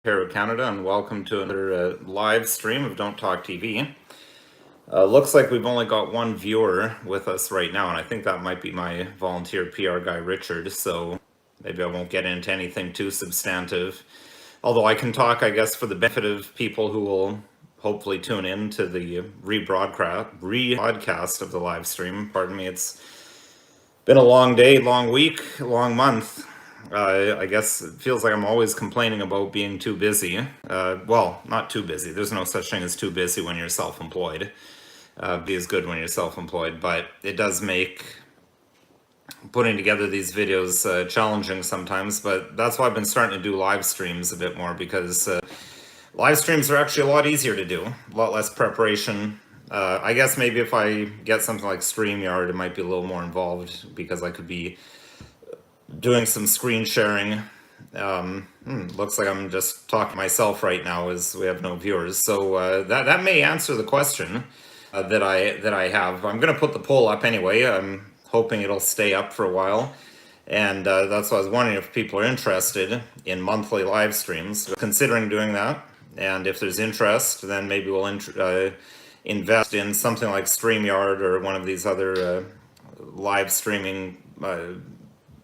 Ontario, Canada, and welcome to another live stream of Don't Talk TV. Looks like we've only got one viewer with us right now, and I think that might be my volunteer PR guy, Richard, so maybe I won't get into anything too substantive. Although I can talk, I guess, for the benefit of people who will hopefully tune in to the rebroadcast of the live stream. Pardon me, it's been a long day, long week, long month. I guess it feels like I'm always complaining about being too busy. Well, not too busy. There's no such thing as too busy when you're self-employed. Be as good when you're self-employed, but it does make putting together these videos challenging sometimes. But that's why I've been starting to do live streams a bit more, because live streams are actually a lot easier to do, a lot less preparation. I guess maybe if I get something like StreamYard, it might be a little more involved, because I could be doing some screen sharing. Looks like I'm just talking to myself right now as we have no viewers. So that may answer the question that I have. I'm going to put the poll up anyway. I'm hoping it'll stay up for a while. And that's why I was wondering if people are interested in monthly live streams. Considering doing that. And if there's interest, then maybe we'll invest in something like StreamYard or one of these other live streaming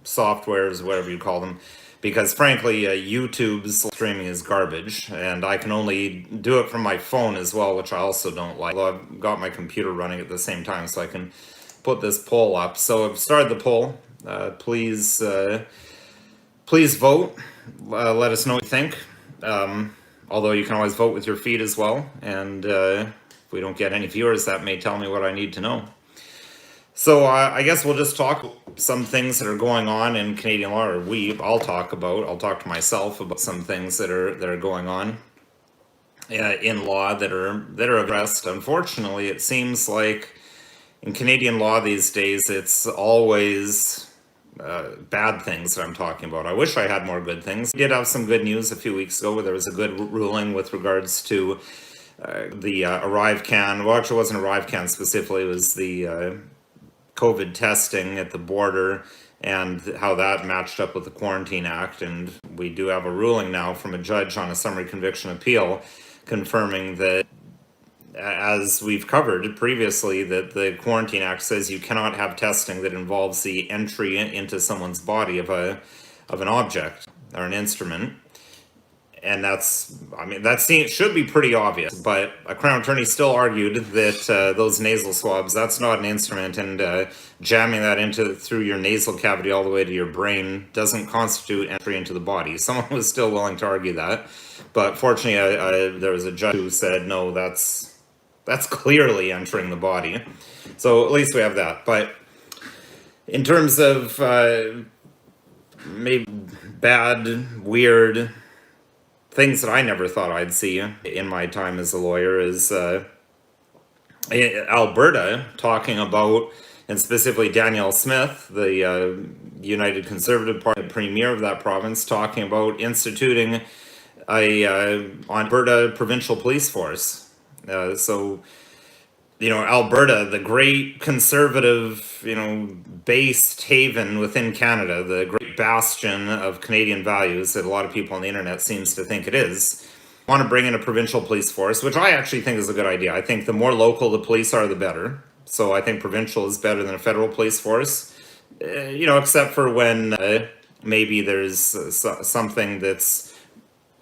softwares, whatever you call them, because frankly YouTube's streaming is garbage, and I can only do it from my phone as well, which I also don't like. Although I've got my computer running at the same time, so I can put this poll up. So I've started the poll. Please vote. Let us know what you think. Although you can always vote with your feet as well, and if we don't get any viewers, that may tell me what I need to know. So I guess we'll just talk some things that are going on in Canadian law, or I'll talk to myself about some things that are going on in law that are addressed. Unfortunately, it seems like in Canadian law these days, it's always bad things that I'm talking about. I wish I had more good things. We did have some good news a few weeks ago where there was a good ruling with regards to the ArriveCAN. Well, actually, it wasn't ArriveCAN specifically. It was the COVID testing at the border and how that matched up with the Quarantine Act. And we do have a ruling now from a judge on a summary conviction appeal confirming that, as we've covered previously, that the Quarantine Act says you cannot have testing that involves the entry into someone's body of an object or an instrument. And that should be pretty obvious, but a Crown attorney still argued that those nasal swabs, that's not an instrument, and jamming that through your nasal cavity all the way to your brain doesn't constitute entry into the body. Someone was still willing to argue that, but fortunately there was a judge who said, no, that's clearly entering the body. So at least we have that. But in terms of maybe bad, weird things that I never thought I'd see in my time as a lawyer is Alberta talking about, and specifically Danielle Smith, the United Conservative Party premier of that province, talking about instituting a Alberta provincial police force. So, Alberta, the great conservative, based haven within Canada, the great bastion of Canadian values that a lot of people on the internet seems to think it is, want to bring in a provincial police force, which I actually think is a good idea. I think the more local the police are, the better. So I think provincial is better than a federal police force, except for when maybe there's something that's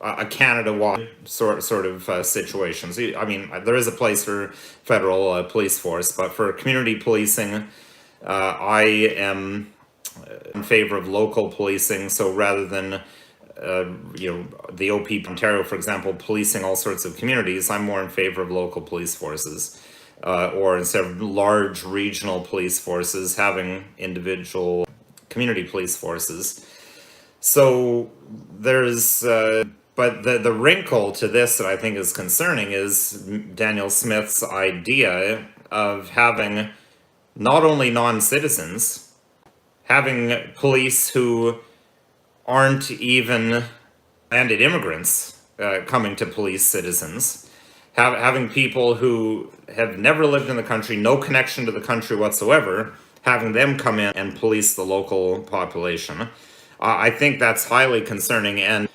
a Canada-wide sort of situation. So, there is a place for federal police force, but for community policing, I am in favor of local policing. So rather than, the OP Ontario, for example, policing all sorts of communities, I'm more in favor of local police forces. Or instead of large regional police forces, having individual community police forces. So there's... But the wrinkle to this that I think is concerning is Danielle Smith's idea of having not only non-citizens, having police who aren't even landed immigrants coming to police citizens, having people who have never lived in the country, no connection to the country whatsoever, having them come in and police the local population. I think that's highly concerning, and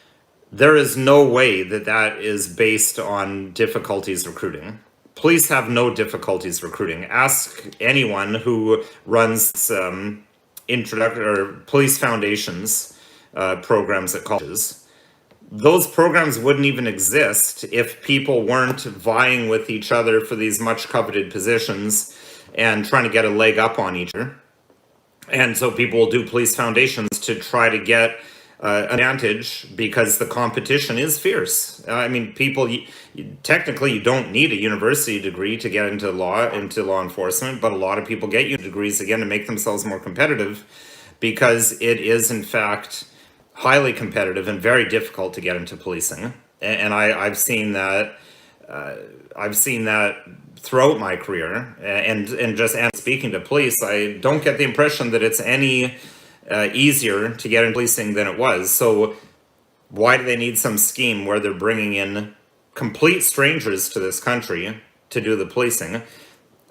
There is no way that that is based on difficulties recruiting. Police have no difficulties recruiting. Ask anyone who runs introductory or police foundations programs at colleges. Those programs wouldn't even exist if people weren't vying with each other for these much coveted positions and trying to get a leg up on each other. And so people will do police foundations to try to get advantage because the competition is fierce. I mean, people, technically you don't need a university degree to get into law enforcement, but a lot of people get degrees again to make themselves more competitive because it is in fact highly competitive and very difficult to get into policing. And I've seen that. I've seen that throughout my career, and speaking to police, I don't get the impression that it's any easier to get into policing than it was. So why do they need some scheme where they're bringing in complete strangers to this country to do the policing?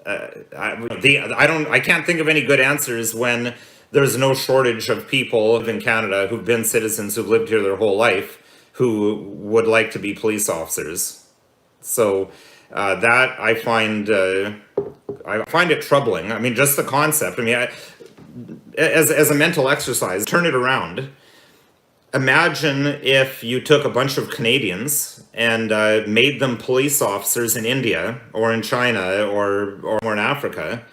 I can't think of any good answers when there's no shortage of people in Canada who've been citizens who've lived here their whole life who would like to be police officers. So that I find it troubling. I mean, just the concept. I mean, as a mental exercise, turn it around. Imagine if you took a bunch of Canadians and made them police officers in India or in China or in Africa.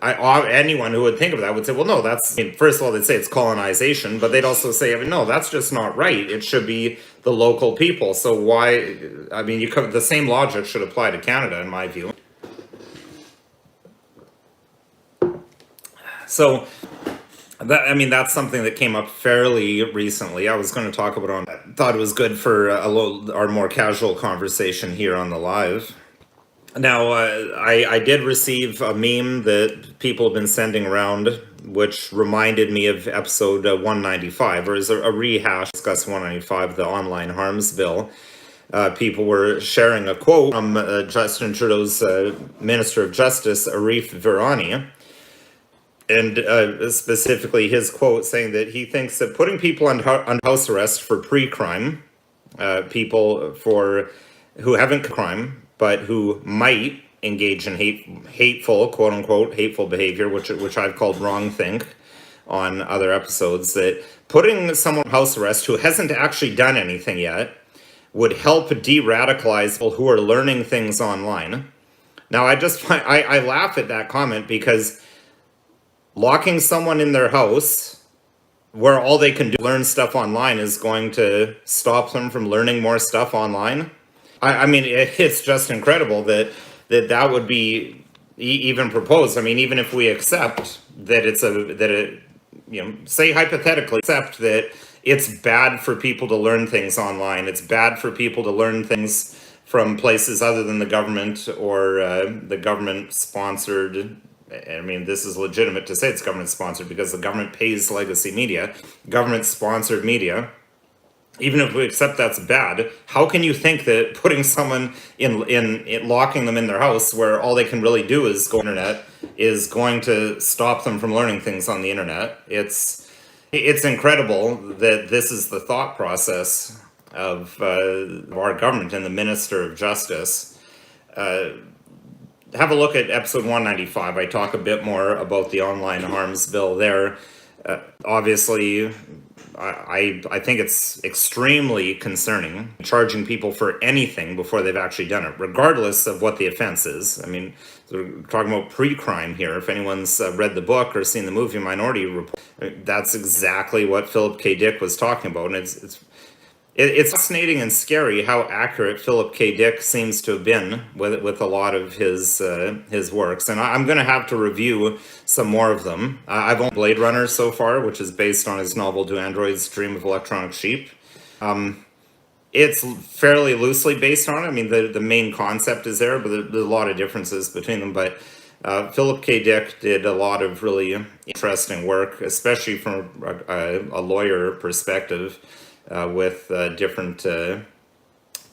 Anyone who would think of that would say, well, no, that's, I mean, first of all, they'd say it's colonization, but they'd also say, I mean, no, that's just not right. It should be the local people. So why, I mean, the same logic should apply to Canada, in my view. So, that's something that came up fairly recently. I was going to talk about I thought it was good for our more casual conversation here on the live. Now, I did receive a meme that people have been sending around, which reminded me of episode 195, or is a rehash, discuss 195, the online harms bill. People were sharing a quote from Justin Trudeau's Minister of Justice, Arif Virani, and specifically his quote saying that he thinks that putting people on house arrest for pre-crime, people who haven't committed crime, but who might engage in hateful, quote unquote, hateful behavior, which I've called wrongthink on other episodes, that putting someone on house arrest who hasn't actually done anything yet would help de-radicalize people who are learning things online. Now, I laugh at that comment because locking someone in their house where all they can do learn stuff online is going to stop them from learning more stuff online. I mean, it's just incredible that would be even proposed. I mean, even if we accept that say hypothetically accept that it's bad for people to learn things online. It's bad for people to learn things from places other than the government or the government-sponsored. I mean, this is legitimate to say it's government-sponsored because the government pays legacy media, government-sponsored media. Even if we accept that's bad, how can you think that putting someone in locking them in their house where all they can really do is go on the internet is going to stop them from learning things on the internet? It's incredible that this is the thought process of our government and the Minister of Justice. Have a look at episode 195. I talk a bit more about the online harms bill there. Obviously, I think it's extremely concerning charging people for anything before they've actually done it, regardless of what the offense is. I mean, we're talking about pre-crime here. If anyone's read the book or seen the movie Minority Report, that's exactly what Philip K. Dick was talking about. And it's fascinating and scary how accurate Philip K. Dick seems to have been with a lot of his works. And I'm going to have to review some more of them. I've owned Blade Runner so far, which is based on his novel Do Androids Dream of Electronic Sheep. It's fairly loosely based on it. I mean, the main concept is there, but there's a lot of differences between them. But Philip K. Dick did a lot of really interesting work, especially from a lawyer perspective. With different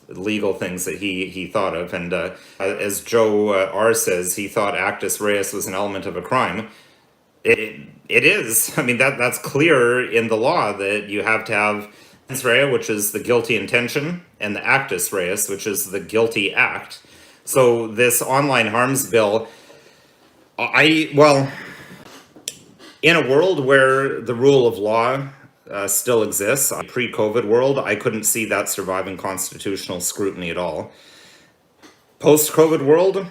legal things that he thought of. And as Joe R. says, he thought actus reus was an element of a crime. It is. I mean, that's clear in the law that you have to have mens rea, which is the guilty intention, and the actus reus, which is the guilty act. So this online harms bill, well, in a world where the rule of law still exists, a pre-COVID world, I couldn't see that surviving constitutional scrutiny at all. Post-COVID world,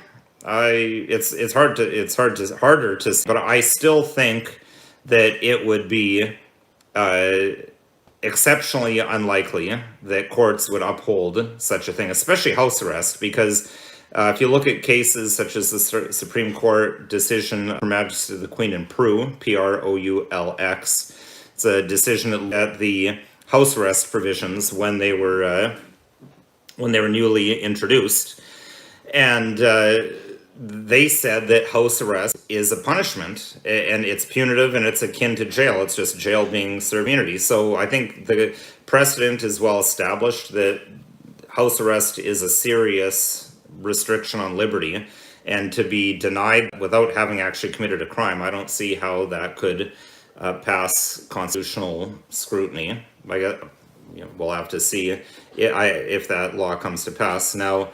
it's harder to, but I still think that it would be exceptionally unlikely that courts would uphold such a thing, especially house arrest, because if you look at cases such as the Supreme Court decision Her Majesty the Queen in Proulx, Proulx, it's a decision at the house arrest provisions when they were newly introduced, and they said that house arrest is a punishment, and it's punitive, and it's akin to jail. It's just jail being served immunity. So I think the precedent is well established that house arrest is a serious restriction on liberty, and to be denied without having actually committed a crime, I don't see how that could pass constitutional scrutiny. I guess, we'll have to see if that law comes to pass. Now,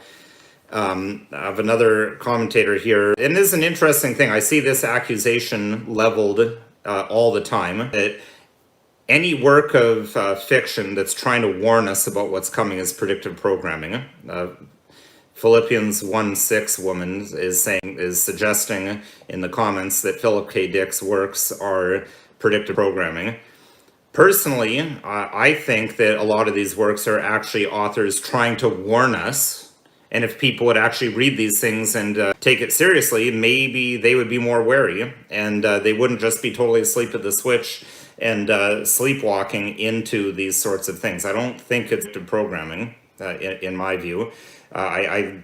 I have another commentator here, and this is an interesting thing. I see this accusation leveled all the time, that any work of fiction that's trying to warn us about what's coming is predictive programming. Philippians 1:6 woman is suggesting in the comments that Philip K. Dick's works are predictive programming. Personally, I think that a lot of these works are actually authors trying to warn us. And if people would actually read these things and take it seriously, maybe they would be more wary, and they wouldn't just be totally asleep at the switch and sleepwalking into these sorts of things. I don't think it's programming, in my view. I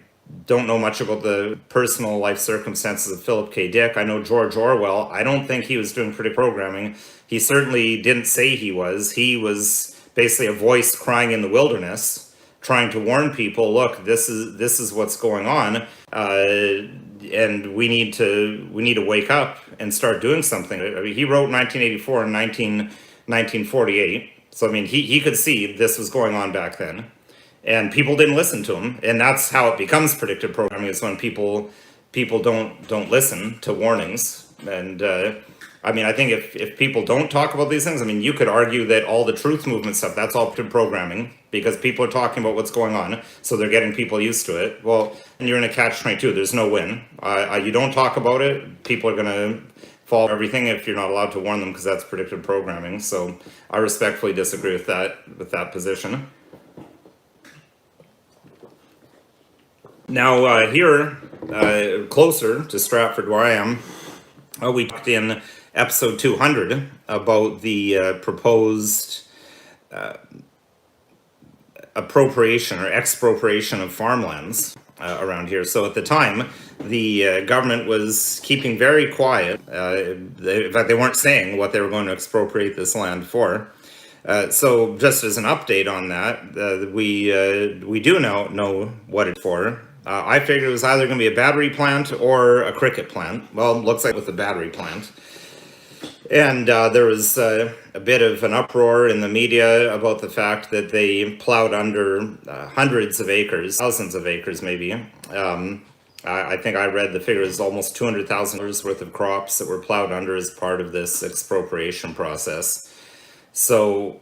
don't know much about the personal life circumstances of Philip K. Dick. I know George Orwell. I don't think he was doing predictive programming. He certainly didn't say he was. He was basically a voice crying in the wilderness, trying to warn people, look, this is what's going on, and we need to wake up and start doing something. I mean, he wrote 1984 and 1948, so I mean, he could see this was going on back then, and people didn't listen to him, and that's how it becomes predictive programming, is when people don't listen to warnings. And I mean, I think if people don't talk about these things, I mean, you could argue that all the truth movement stuff, that's all programming, because people are talking about what's going on, so they're getting people used to it. Well, and you're in a catch-22. There's no win. You don't talk about it, people are going to follow everything if you're not allowed to warn them, because that's predictive programming. So I respectfully disagree with that position. Now, here, closer to Stratford, where I am, we talked in episode 200 about the proposed appropriation or expropriation of farmlands around here. So at the time, the government was keeping very quiet. In fact, they weren't saying what they were going to expropriate this land for. So just as an update on that, we do know what it's for. I figured it was either going to be a battery plant or a cricket plant. Well, it looks like with the battery plant. And there was a bit of an uproar in the media about the fact that they plowed under hundreds of acres, thousands of acres maybe. I think I read the figure is almost $200,000 worth of crops that were plowed under as part of this expropriation process. So,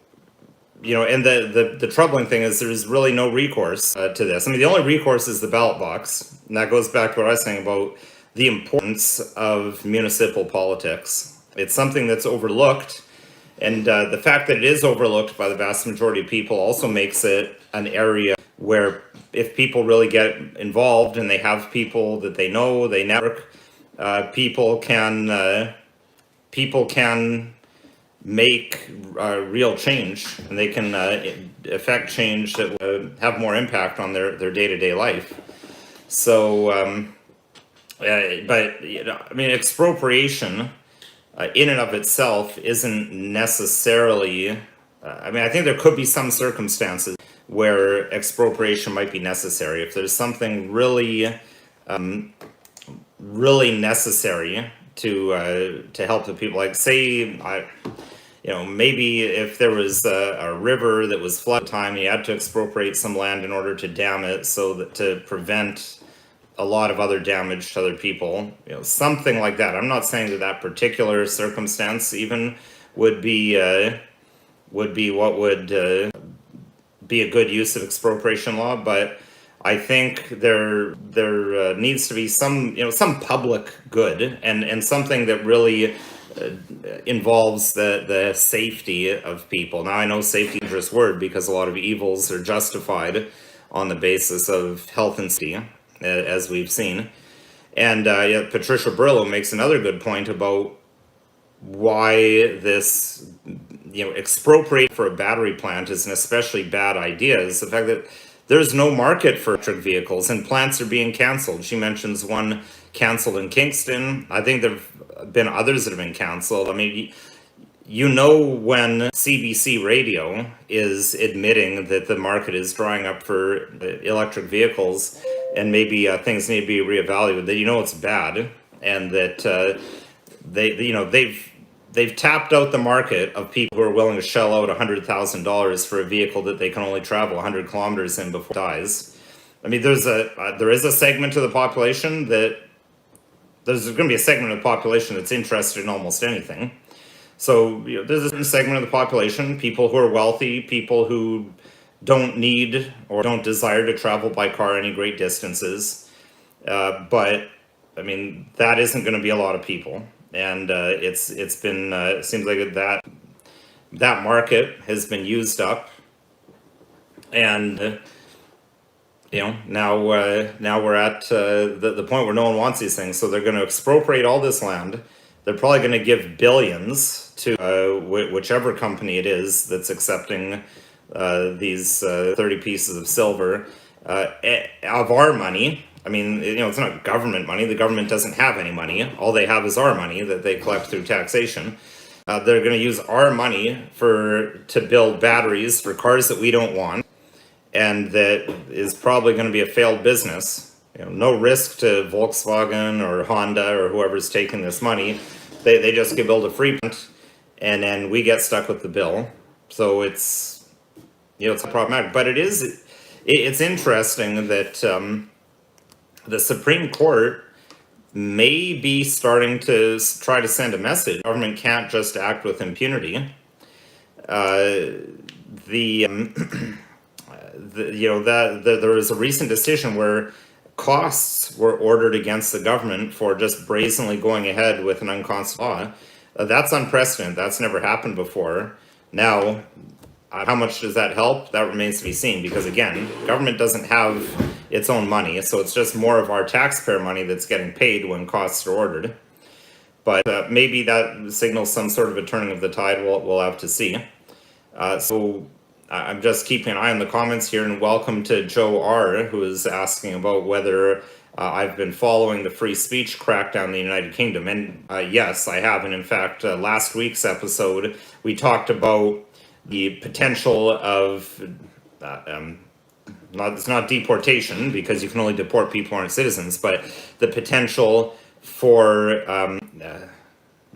and the troubling thing is there's really no recourse to this. I mean, the only recourse is the ballot box. And that goes back to what I was saying about the importance of municipal politics. It's something that's overlooked. And the fact that it is overlooked by the vast majority of people also makes it an area where if people really get involved and they have people that they know, they network, people can make real change, and they can affect change that will have more impact on their day-to-day life. So, but I mean, expropriation in and of itself isn't necessarily. I mean, I think there could be some circumstances where expropriation might be necessary if there's something really necessary to help the people. Like, say, maybe if there was a river that was flood time, you had to expropriate some land in order to dam it so that to prevent a lot of other damage to other people, something like that. I'm not saying that that particular circumstance even would be what would be a good use of expropriation law, but I think there needs to be some public good and something that really involves the safety of people. Now, I know safety is a dangerous word because a lot of evils are justified on the basis of health and safety, as we've seen. And Patricia Brillo makes another good point about why this expropriate for a battery plant is an especially bad idea is the fact that there's no market for electric vehicles and plants are being canceled. She mentions one canceled in Kingston. I think there have been others that have been canceled. I mean, when CBC radio is admitting that the market is drying up for electric vehicles and maybe things need to be reevaluated, that it's bad, and that they've tapped out the market of people who are willing to shell out $100,000 for a vehicle that they can only travel 100 kilometers in before it dies. I mean, there is a segment of the population there's going to be a segment of the population that's interested in almost anything. So there's a certain segment of the population, people who are wealthy, people who don't need or don't desire to travel by car any great distances. But I mean, that isn't going to be a lot of people. And it seems like that market has been used up, and now we're at the point where no one wants these things, so they're going to expropriate all this land. They're probably going to give billions to whichever company it is that's accepting these 30 pieces of silver of our money. I mean, it's not government money. The government doesn't have any money. All they have is our money that they collect through taxation. They're going to use our money to build batteries for cars that we don't want, and that is probably going to be a failed business. No risk to Volkswagen or Honda or whoever's taking this money. They just get build a free plant, and then we get stuck with the bill. So it's problematic. But it's interesting that the Supreme Court may be starting to try to send a message. The government can't just act with impunity. There was a recent decision where costs were ordered against the government for just brazenly going ahead with an unconstitutional law. That's unprecedented. That's never happened before. Now, how much does that help? That remains to be seen, because again, government doesn't have its own money, so it's just more of our taxpayer money that's getting paid when costs are ordered. But maybe that signals some sort of a turning of the tide. We'll have to see. So I'm just keeping an eye on the comments here, and welcome to Joe R., who is asking about whether I've been following the free speech crackdown in the United Kingdom. And yes, I have. And in fact, last week's episode, we talked about the potential of it's not deportation, because you can only deport people who aren't citizens, but the potential for now,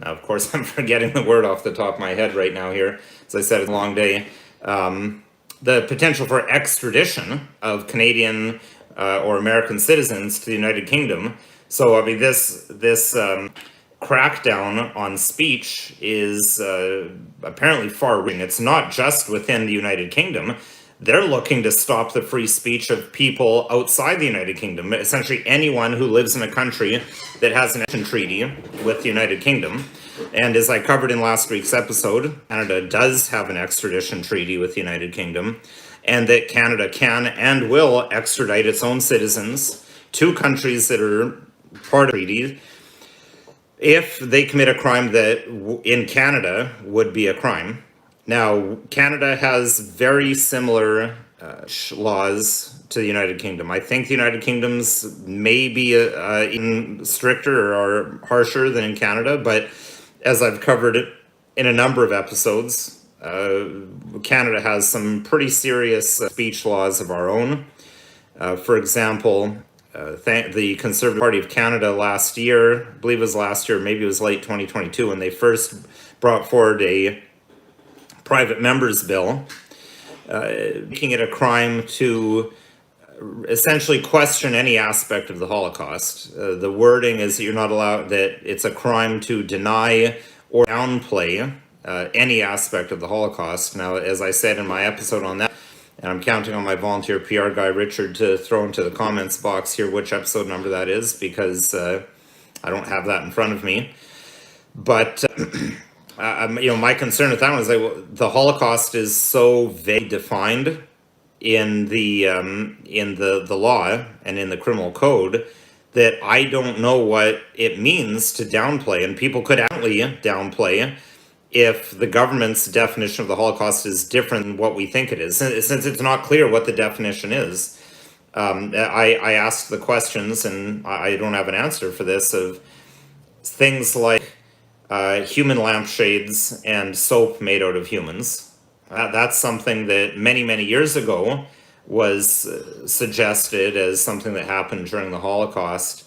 of course, I'm forgetting the word off the top of my head right now here. As I said, it's a long day. The potential for extradition of Canadian or American citizens to the United Kingdom. So, I mean, this crackdown on speech is apparently far-reaching. It's not just within the United Kingdom. They're looking to stop the free speech of people outside the United Kingdom, essentially anyone who lives in a country that has an extradition treaty with the United Kingdom. And as I covered in last week's episode, Canada does have an extradition treaty with the United Kingdom, and that Canada can and will extradite its own citizens to countries that are part of the treaty if they commit a crime that in Canada would be a crime. Now, Canada has very similar laws to the United Kingdom. I think the United Kingdom's may be even stricter or harsher than in Canada, but as I've covered it in a number of episodes, Canada has some pretty serious speech laws of our own. For example, the Conservative Party of Canada last year, I believe it was last year, maybe it was late 2022, when they first brought forward a private member's bill, making it a crime to essentially question any aspect of the Holocaust. The wording is that you're not allowed, that it's a crime to deny or downplay any aspect of the Holocaust. Now, as I said in my episode on that, and I'm counting on my volunteer PR guy, Richard, to throw into the comments box here which episode number that is, because I don't have that in front of me. But, my concern with that one is that the Holocaust is so vague defined in the law and in the criminal code that I don't know what it means to downplay. And people could actually downplay if the government's definition of the Holocaust is different than what we think it is. Since it's not clear what the definition is, I asked the questions, and I don't have an answer for this, of things like human lampshades and soap made out of humans. That's something that many, many years ago was suggested as something that happened during the Holocaust.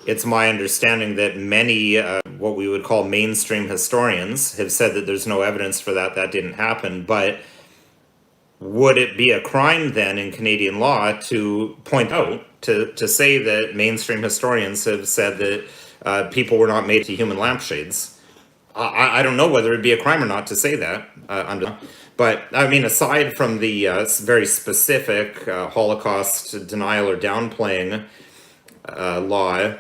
It's my understanding that many, what we would call mainstream historians, have said that there's no evidence for that, that didn't happen. But would it be a crime then in Canadian law to point out, to say that mainstream historians have said that people were not made to human lampshades? I don't know whether it'd be a crime or not to say that. But I mean, aside from the very specific Holocaust denial or downplaying law,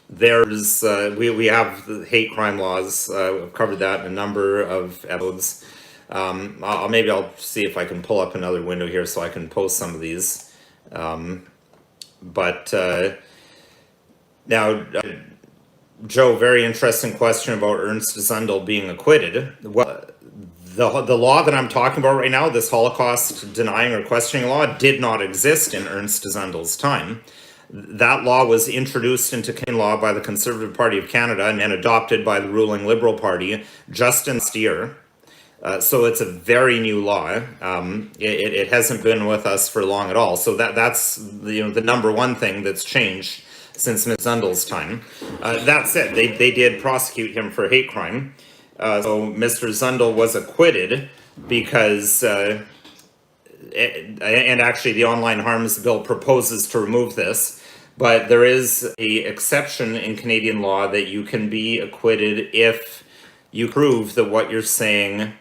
there's we have the hate crime laws. We've covered that in a number of episodes. Maybe I'll see if I can pull up another window here so I can post some of these. Now, Joe, very interesting question about Ernst Zundel being acquitted. Well, the law that I'm talking about right now, this Holocaust denying or questioning law, did not exist in Ernst Zundel's time. That law was introduced into Canadian law by the Conservative Party of Canada and adopted by the ruling Liberal Party just in last year. So it's a very new law. It hasn't been with us for long at all. So that's the number one thing that's changed since Ms. Zundel's time. That said, they did prosecute him for hate crime. So Mr. Zundel was acquitted because, and actually the online harms bill proposes to remove this, but there is an exception in Canadian law that you can be acquitted if you prove that what you're saying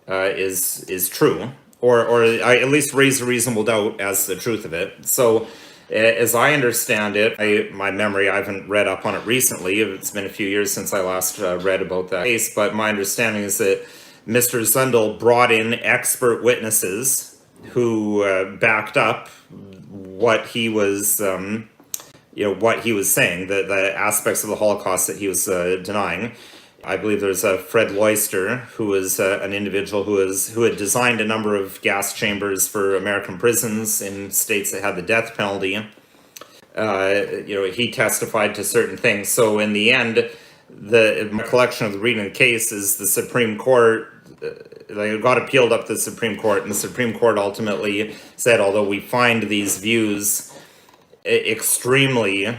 is true, or at least raise a reasonable doubt as to the truth of it. So as I understand it, my memory, I haven't read up on it recently. It's been a few years since I last read about that case, but my understanding is that Mr. Zundel brought in expert witnesses who backed up what he was, what he was saying, the aspects of the Holocaust that he was denying. I believe there's Fred Loyster, who was an individual who had designed a number of gas chambers for American prisons in states that had the death penalty. He testified to certain things. So in the end, my collection of the reading of the case is the Supreme Court. It got appealed up to the Supreme Court, and the Supreme Court ultimately said, although we find these views extremely,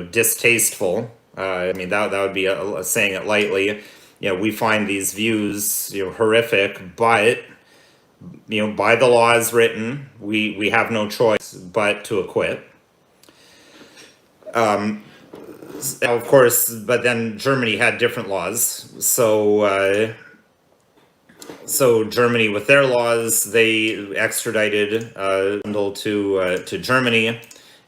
distasteful. That would be saying it lightly. We find these views, horrific, but, by the law as written, we have no choice but to acquit. Of course, but then Germany had different laws. So Germany, with their laws, they extradited Zundel to Germany.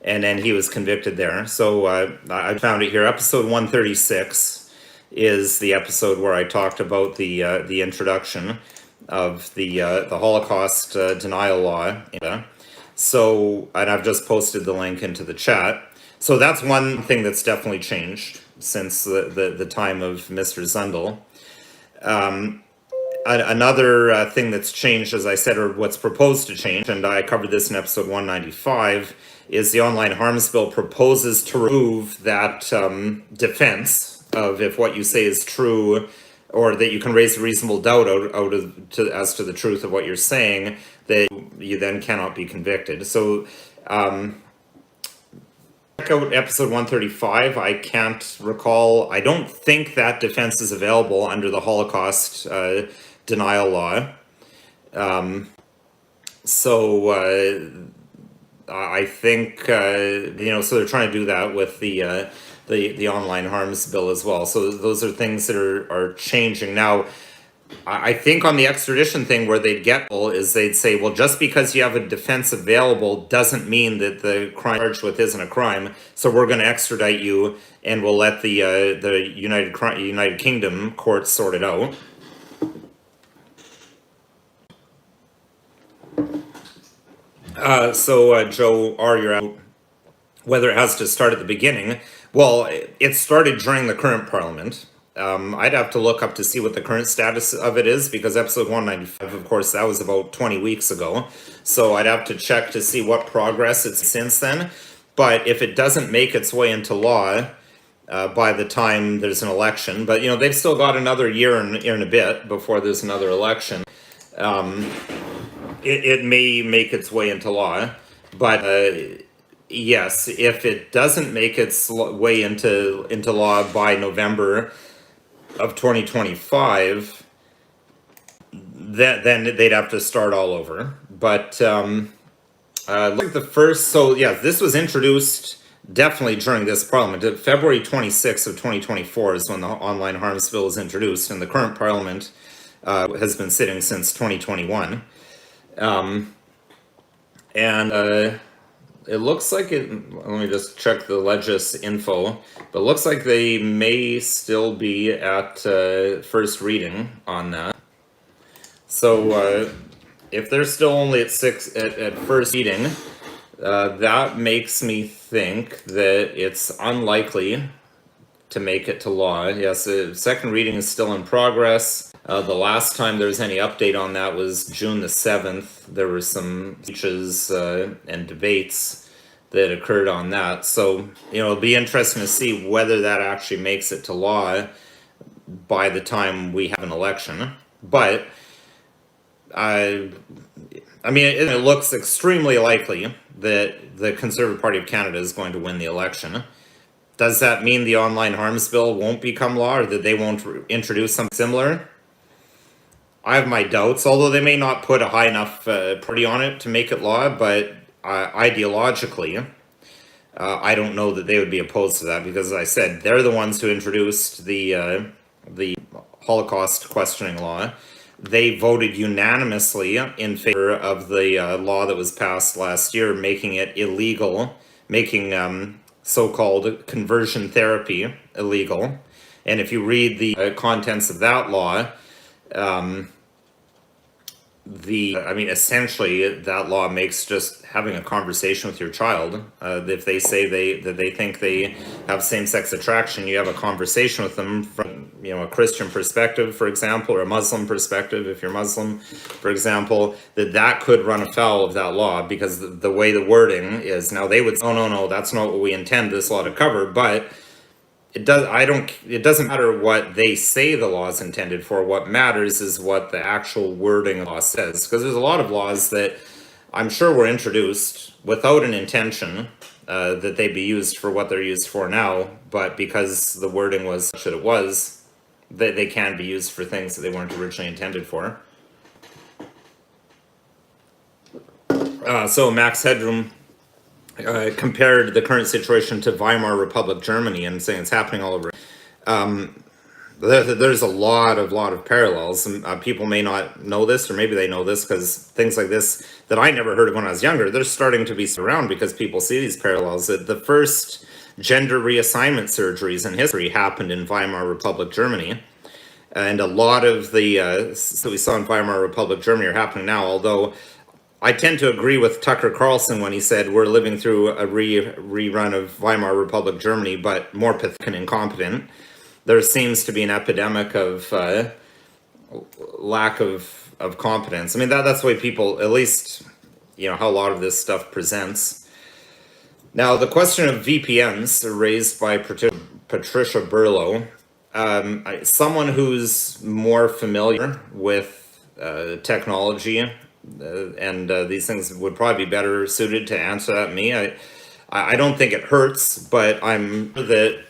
And then he was convicted there. So I found it here. Episode 136 is the episode where I talked about the introduction of the Holocaust denial law. So, and I've just posted the link into the chat. So that's one thing that's definitely changed since the time of Mr. Zundel. Another thing that's changed, as I said, or what's proposed to change, and I covered this in episode 195, is the online harms bill proposes to remove that defense of if what you say is true, or that you can raise a reasonable doubt as to the truth of what you're saying, that you then cannot be convicted. So check out episode 135. I can't recall. I don't think that defense is available under the Holocaust denial law. I think so they're trying to do that with the online harms bill as well. So those are things that are changing now. I think on the extradition thing, where they'd get is they'd say, well, just because you have a defense available doesn't mean that the crime charged with isn't a crime. So we're going to extradite you, and we'll let the United Kingdom courts sort it out. Joe R., you're out. Whether it has to start at the beginning, well, it started during the current parliament. I'd have to look up to see what the current status of it is, because episode 195, of course, that was about 20 weeks ago. So I'd have to check to see what progress it's since then. But if it doesn't make its way into law by the time there's an election, but they've still got another year and a bit before there's another election, it may make its way into law. But yes, if it doesn't make its way into law by November of 2025, then they'd have to start all over. But like the first, so yeah, this was introduced definitely during this parliament. February 26th of 2024 is when the online harms bill was introduced, and the current parliament has been sitting since 2021. It looks like let me just check the Legis info, but it looks like they may still be at first reading on that. So if they're still only at first reading, that makes me think that it's unlikely to make it to law. Yes, the second reading is still in progress. The last time there was any update on that was June the 7th. There were some speeches and debates that occurred on that. So, it'll be interesting to see whether that actually makes it to law by the time we have an election. But, it looks extremely likely that the Conservative Party of Canada is going to win the election. Does that mean the online harms bill won't become law, or that they won't introduce something similar? I have my doubts, although they may not put a high enough priority on it to make it law, but ideologically, I don't know that they would be opposed to that, because as I said, they're the ones who introduced the Holocaust questioning law. They voted unanimously in favor of the law that was passed last year, making it illegal, making so-called conversion therapy illegal. And if you read the contents of that law, essentially that law makes just having a conversation with your child, if they say that they think they have same-sex attraction, you have a conversation with them from a Christian perspective, for example, or a Muslim perspective, if you're Muslim, for example, that could run afoul of that law, because the way the wording is now, they would say, oh no, that's not what we intend this law to cover. But it doesn't matter what they say the law is intended for. What matters is what the actual wording of the law says. Because there's a lot of laws that I'm sure were introduced without an intention that they be used for what they're used for now, but because the wording was such that it was, they can be used for things that they weren't originally intended for. So Max Headroom compared the current situation to Weimar Republic Germany, and saying it's happening all over. There's a lot of parallels. People may not know this, or maybe they know this, because things like this that I never heard of when I was younger, they're starting to be around because people see these parallels. The first gender reassignment surgeries in history happened in Weimar Republic Germany. And a lot of the so we saw in Weimar Republic Germany are happening now, although I tend to agree with Tucker Carlson when he said we're living through a rerun of Weimar Republic Germany, but more pathetic and incompetent. There seems to be an epidemic of lack of competence. That's the way people, at least, how a lot of this stuff presents. Now, the question of VPNs raised by Patricia Berlow, someone who's more familiar with technology and these things would probably be better suited to answer that than me. I don't think it hurts, but I'm sure that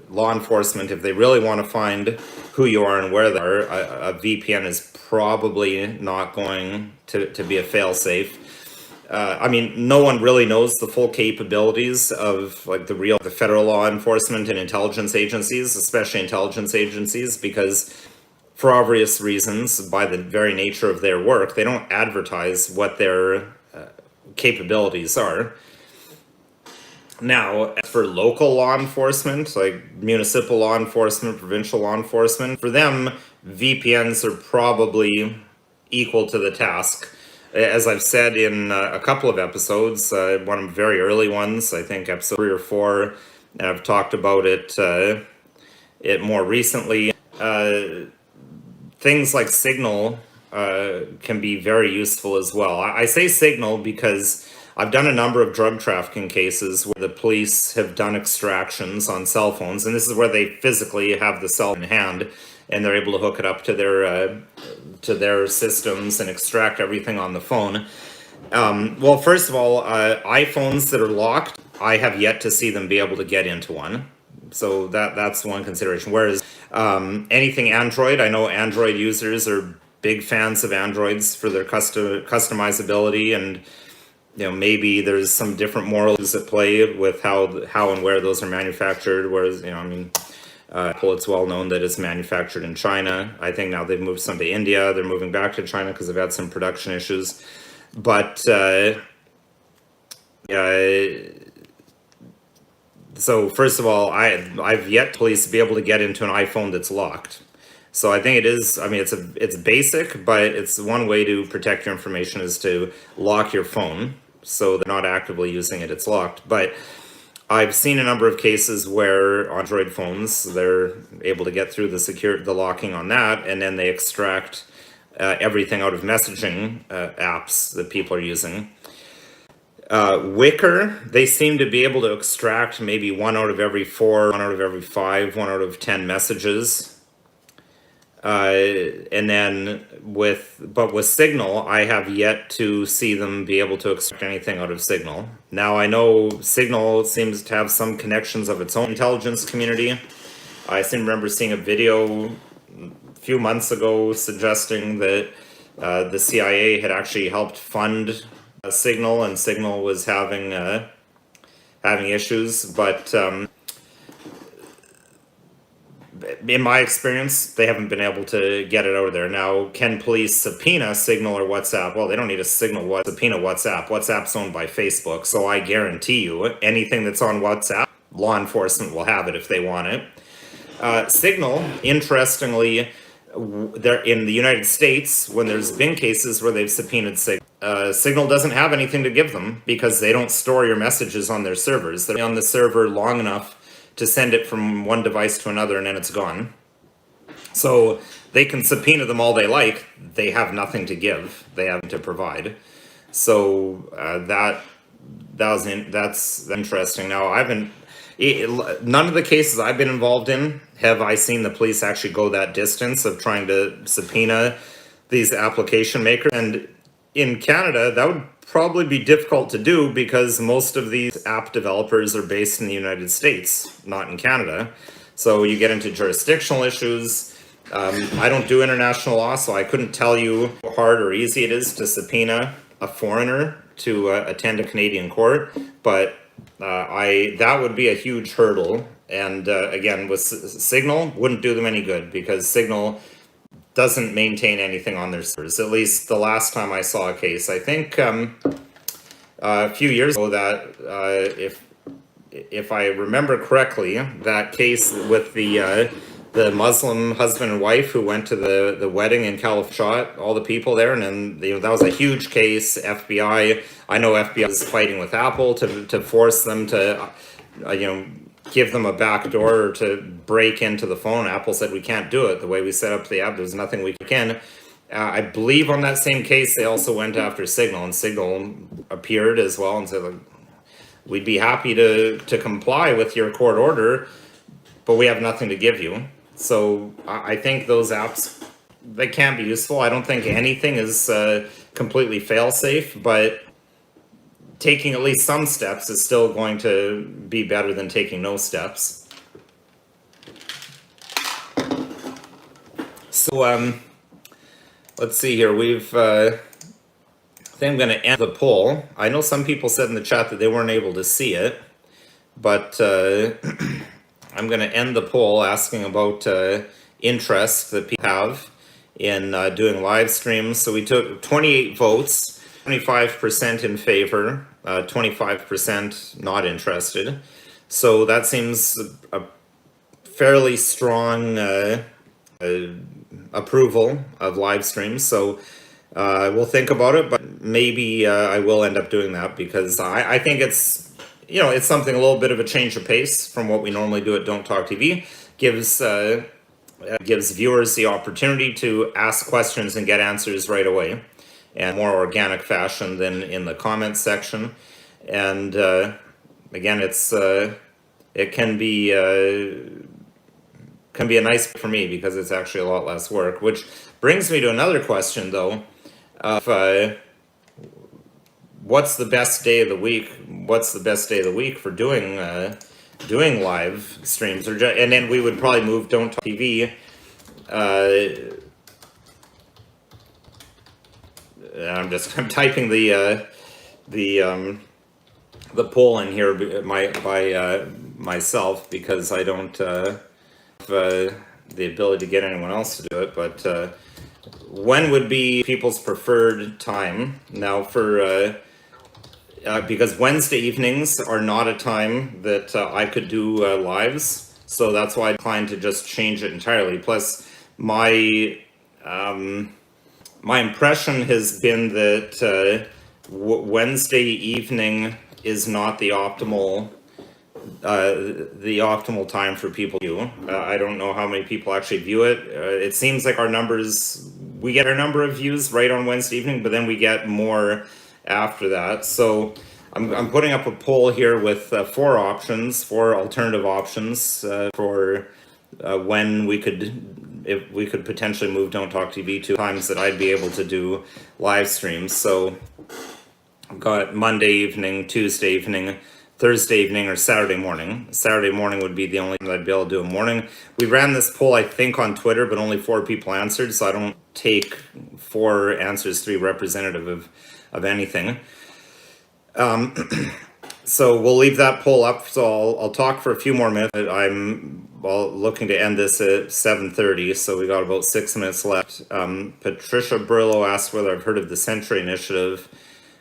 law enforcement, if they really want to find who you are and where they are, a VPN is probably not going to be a fail-safe. I mean, no one really knows the full capabilities of like the federal law enforcement and intelligence agencies, especially intelligence agencies, because for obvious reasons, by the very nature of their work, they don't advertise what their capabilities are. Now, as for local law enforcement, like municipal law enforcement, provincial law enforcement, for them, VPNs are probably equal to the task. As I've said in a couple of episodes, one of the very early ones, I think episode 3 or 4, and I've talked about it more recently. Things like Signal can be very useful as well. I say Signal because I've done a number of drug trafficking cases where the police have done extractions on cell phones, and this is where they physically have the cell in hand, and they're able to hook it up to their systems and extract everything on the phone. Well, first of all, iPhones that are locked, I have yet to see them be able to get into one. So that's one consideration. Whereas anything Android, I know Android users are big fans of Androids for their customizability, and maybe there's some different morals at play with how and where those are manufactured. Whereas Apple, it's well known that it's manufactured in China. I think now they've moved some to India. They're moving back to China because they've had some production issues. But so first of all, I've yet to police be able to get into an iPhone that's locked. So I think it is, I mean, it's basic, but it's one way to protect your information is to lock your phone so they're not actively using it, it's locked. But I've seen a number of cases where Android phones, they're able to get through the locking on that, and then they extract everything out of messaging apps that people are using. Wicker, they seem to be able to extract maybe 1 out of every 4, 1 out of every 5, 1 out of 10 messages. And then with Signal, I have yet to see them be able to extract anything out of Signal. Now, I know Signal seems to have some connections of its own intelligence community. I seem to remember seeing a video a few months ago suggesting that the CIA had actually helped fund Signal, and Signal was having issues, but in my experience, they haven't been able to get it out of there. Now, can police subpoena Signal or WhatsApp? Well, they don't need a subpoena WhatsApp. WhatsApp's owned by Facebook, so I guarantee you anything that's on WhatsApp, law enforcement will have it if they want it. Signal, interestingly, they're in the United States, when there's been cases where they've subpoenaed Signal, Signal doesn't have anything to give them because they don't store your messages on their servers. They're on the server long enough to send it from one device to another, and then it's gone. So they can subpoena them all they like. They have nothing to give. They have to provide. So that's interesting. Now, none of the cases I've been involved in have I seen the police actually go that distance of trying to subpoena these application makers. And in Canada, that would probably be difficult to do because most of these app developers are based in the United States, not in Canada. So you get into jurisdictional issues. I don't do international law, so I couldn't tell you how hard or easy it is to subpoena a foreigner to attend a Canadian court, but that would be a huge hurdle. And again, with Signal, wouldn't do them any good because Signal doesn't maintain anything on their servers. At least the last time I saw a case, I think a few years ago, that if I remember correctly, that case with the Muslim husband and wife who went to the wedding in California, shot all the people there, and then that was a huge case. FBI, I know FBI is fighting with Apple to force them to give them a back door or to break into the phone. Apple said we can't do it. The way we set up the app, there's nothing we can. I believe on that same case, they also went after Signal, and Signal appeared as well and said, we'd be happy to comply with your court order, but we have nothing to give you. So I think those apps, they can be useful. I don't think anything is completely fail-safe, but taking at least some steps is still going to be better than taking no steps. So let's see here. I think I'm going to end the poll. I know some people said in the chat that they weren't able to see it, but I'm going to end the poll asking about interest that people have in doing live streams. So we took 28 votes, 25% in favor, 25% not interested. So that seems a fairly strong approval of live streams. So we'll think about it, but maybe I will end up doing that because I think it's, it's something a little bit of a change of pace from what we normally do at Don't Talk TV. Gives viewers the opportunity to ask questions and get answers right away, and more organic fashion than in the comments section. And again, it can be a nice for me because it's actually a lot less work. Which brings me to another question, though, of what's the best day of the week? What's the best day of the week for doing live streams? And then we would probably move Don't Talk TV. I'm typing the poll in here by myself because I don't have the ability to get anyone else to do it. But when would be people's preferred time now for? Because Wednesday evenings are not a time that I could do lives, so that's why I declined to just change it entirely. Plus, my impression has been that Wednesday evening is not the optimal time for people to view. I don't know how many people actually view it. It seems like we get our number of views right on Wednesday evening, but then we get more after that. So I'm putting up a poll here with four alternative options for when if we could potentially move Don't Talk TV to times that I'd be able to do live streams. So I've got Monday evening, Tuesday evening, Thursday evening, or Saturday morning. Saturday morning would be the only time I'd be able to do a morning. We ran this poll, I think, on Twitter, but only 4 people answered, so I don't take 4 answers to be representative of anything. So we'll leave that poll up. So I'll talk for a few more minutes. I'm looking to end this at 7:30, so we got about 6 minutes left. Patricia Burlow asked whether I've heard of the Century Initiative.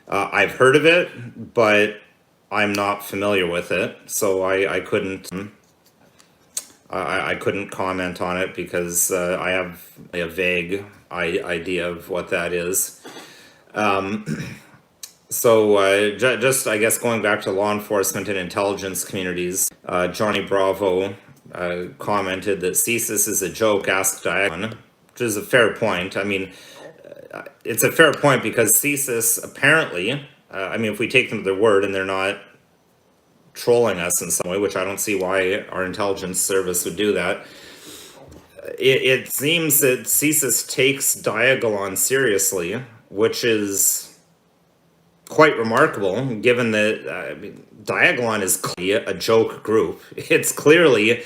I've heard of it, but I'm not familiar with it, so I couldn't comment on it because I have a vague idea of what that is. So just, I guess, going back to law enforcement and intelligence communities, Johnny Bravo commented that CSIS is a joke, ask Diagon, which is a fair point. I mean, it's a fair point because CSIS apparently, if we take them to their word and they're not trolling us in some way, which I don't see why our intelligence service would do that, it seems that CSIS takes Diagolon seriously, which is quite remarkable, given that Diagolon is clearly a joke group. It's clearly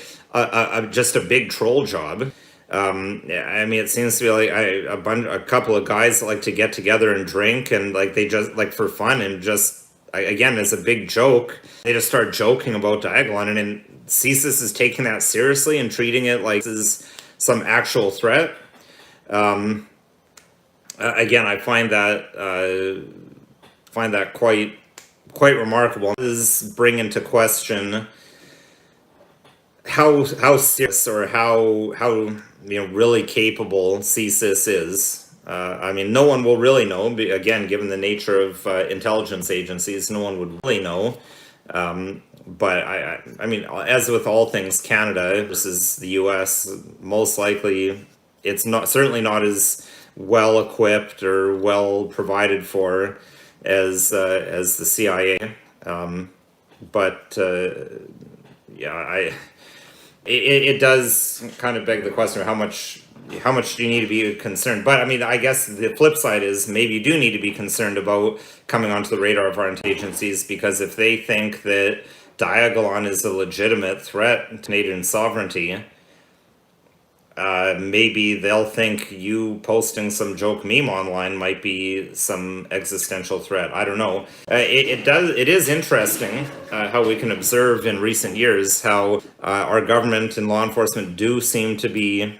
just a big troll job. It seems to be like a couple of guys that like to get together and drink, and like they just like for fun, and just again as a big joke, they just start joking about Diagolon, and then CSIS is taking that seriously and treating it like this is some actual threat. Again, I find that quite remarkable. This is bring into question how serious or how really capable CSIS is. No one will really know. Again, given the nature of intelligence agencies, no one would really know. But as with all things Canada versus the U.S., most likely it's certainly not as well equipped or well provided for as the CIA, it does kind of beg the question of how much how much do you need to be concerned? But I mean, I guess the flip side is maybe you do need to be concerned about coming onto the radar of our agencies, because if they think that Diagolon is a legitimate threat to Canadian sovereignty, maybe they'll think you posting some joke meme online might be some existential threat. I don't know. It is interesting how we can observe in recent years how our government and law enforcement do seem to be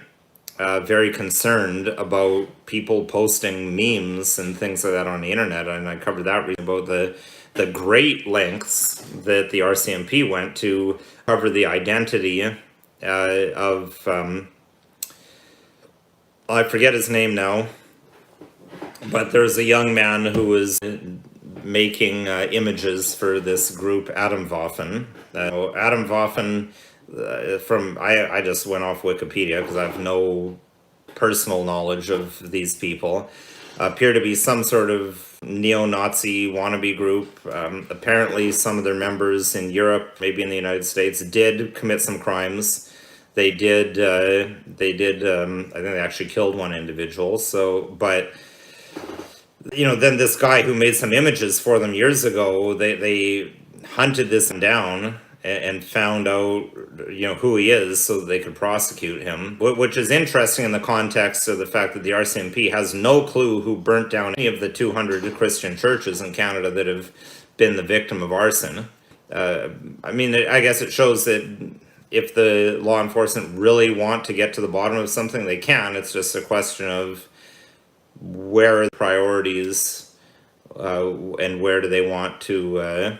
very concerned about people posting memes and things like that on the internet. And I covered that about the great lengths that the RCMP went to cover the identity of I forget his name now, but there's a young man who was making images for this group Atomwaffen. Atomwaffen, I just went off Wikipedia because I have no personal knowledge of these people, appear to be some sort of neo-Nazi wannabe group. Apparently some of their members in Europe, maybe in the United States, did commit some crimes. They did, I think they actually killed one individual. So, but, you know, then this guy who made some images for them years ago, they hunted this down and found out, you know, who he is so that they could prosecute him, which is interesting in the context of the fact that the RCMP has no clue who burnt down any of the 200 Christian churches in Canada that have been the victim of arson. I mean, I guess it shows that if the law enforcement really want to get to the bottom of something, they can. It's just a question of where are the priorities and where do they want to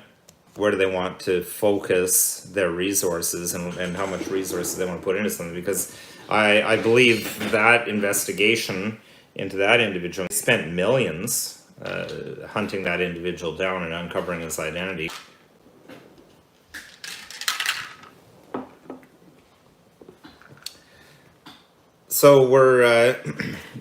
focus their resources and how much resources they want to put into something. Because I believe that investigation into that individual spent millions hunting that individual down and uncovering his identity. So we're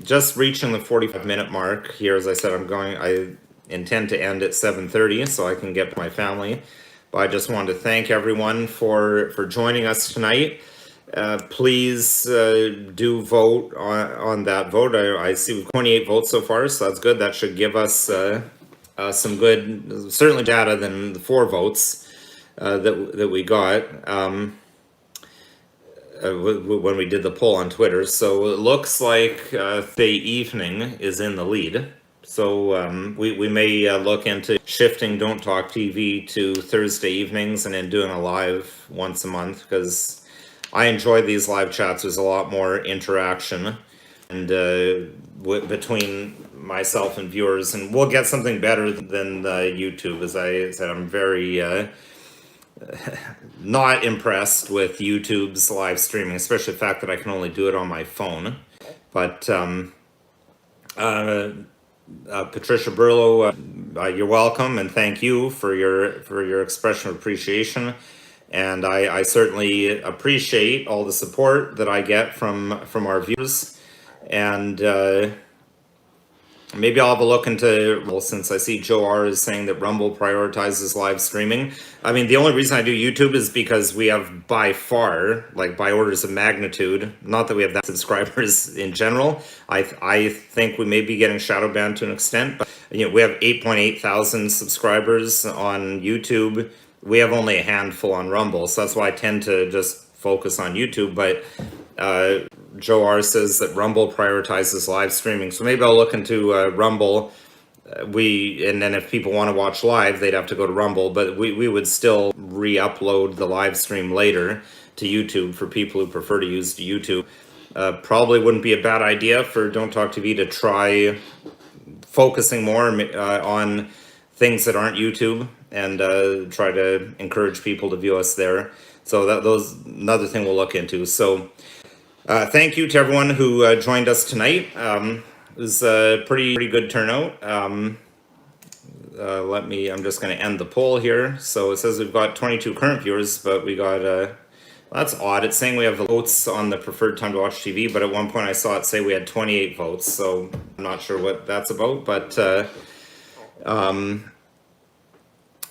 just reaching the 45-minute mark here. As I said, I intend to end at 7:30 so I can get to my family. But I just wanted to thank everyone for joining us tonight. Please do vote on that vote. I see we've 28 votes so far, so that's good. That should give us some good, certainly data than the 4 votes that we got. When we did the poll on Twitter. So it looks like Thursday evening is in the lead. So we may look into shifting Don't Talk TV to Thursday evenings and then doing a live once a month, because I enjoy these live chats. There's a lot more interaction and between myself and viewers, and we'll get something better than YouTube. As I said, I'm very not impressed with YouTube's live streaming, especially the fact that I can only do it on my phone. But Patricia Burlow, you're welcome, and thank you for your expression of appreciation. And I certainly appreciate all the support that I get from our viewers. And maybe I'll have a look into, well, since I see Joe R is saying that Rumble prioritizes live streaming. I mean, the only reason I do YouTube is because we have by far, like by orders of magnitude, not that we have that subscribers in general. I think we may be getting shadow banned to an extent, but you know, we have 8.8 thousand subscribers on YouTube. We have only a handful on Rumble, so that's why I tend to just focus on YouTube. But Joe R says that Rumble prioritizes live streaming, so maybe I'll look into Rumble. And then if people want to watch live, they'd have to go to Rumble, but we would still re-upload the live stream later to YouTube for people who prefer to use YouTube. Probably wouldn't be a bad idea for Don't Talk TV to try focusing more on things that aren't YouTube and try to encourage people to view us there. So those another thing we'll look into. So thank you to everyone who joined us tonight. It was a pretty good turnout. I'm just going to end the poll here. So it says we've got 22 current viewers, but we got, that's odd. It's saying we have the votes on the preferred time to watch TV, but at one point I saw it say we had 28 votes. So I'm not sure what that's about, but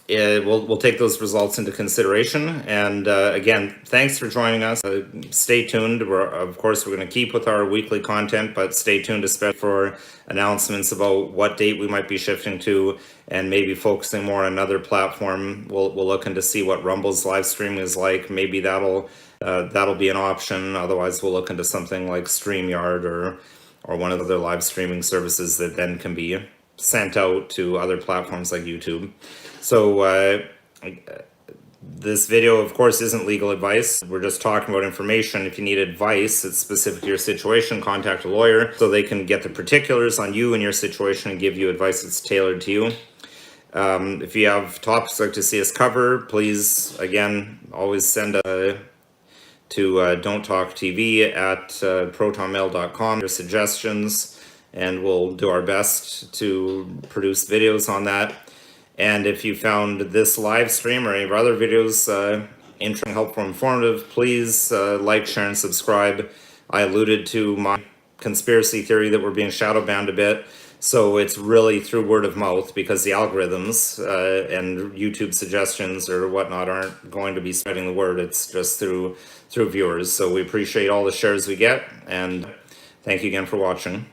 we'll take those results into consideration. And again, thanks for joining us. Stay tuned. Of course, we're going to keep with our weekly content, but stay tuned especially for announcements about what date we might be shifting to, and maybe focusing more on another platform. We'll look into see what Rumble's live streaming is like. Maybe that'll be an option. Otherwise, we'll look into something like StreamYard or one of the other live streaming services that then can be sent out to other platforms like YouTube. So this video, of course, isn't legal advice. We're just talking about information. If you need advice that's specific to your situation, contact a lawyer so they can get the particulars on you and your situation and give you advice that's tailored to you. If you have topics you'd like to see us cover, please, again, always send to don'ttalktv@protonmail.com your suggestions, and we'll do our best to produce videos on that. And if you found this live stream or any of our other videos interesting, helpful, informative, please like, share, and subscribe. I alluded to my conspiracy theory that we're being shadow banned a bit. So it's really through word of mouth, because the algorithms and YouTube suggestions or whatnot aren't going to be spreading the word. It's just through viewers. So we appreciate all the shares we get, and thank you again for watching.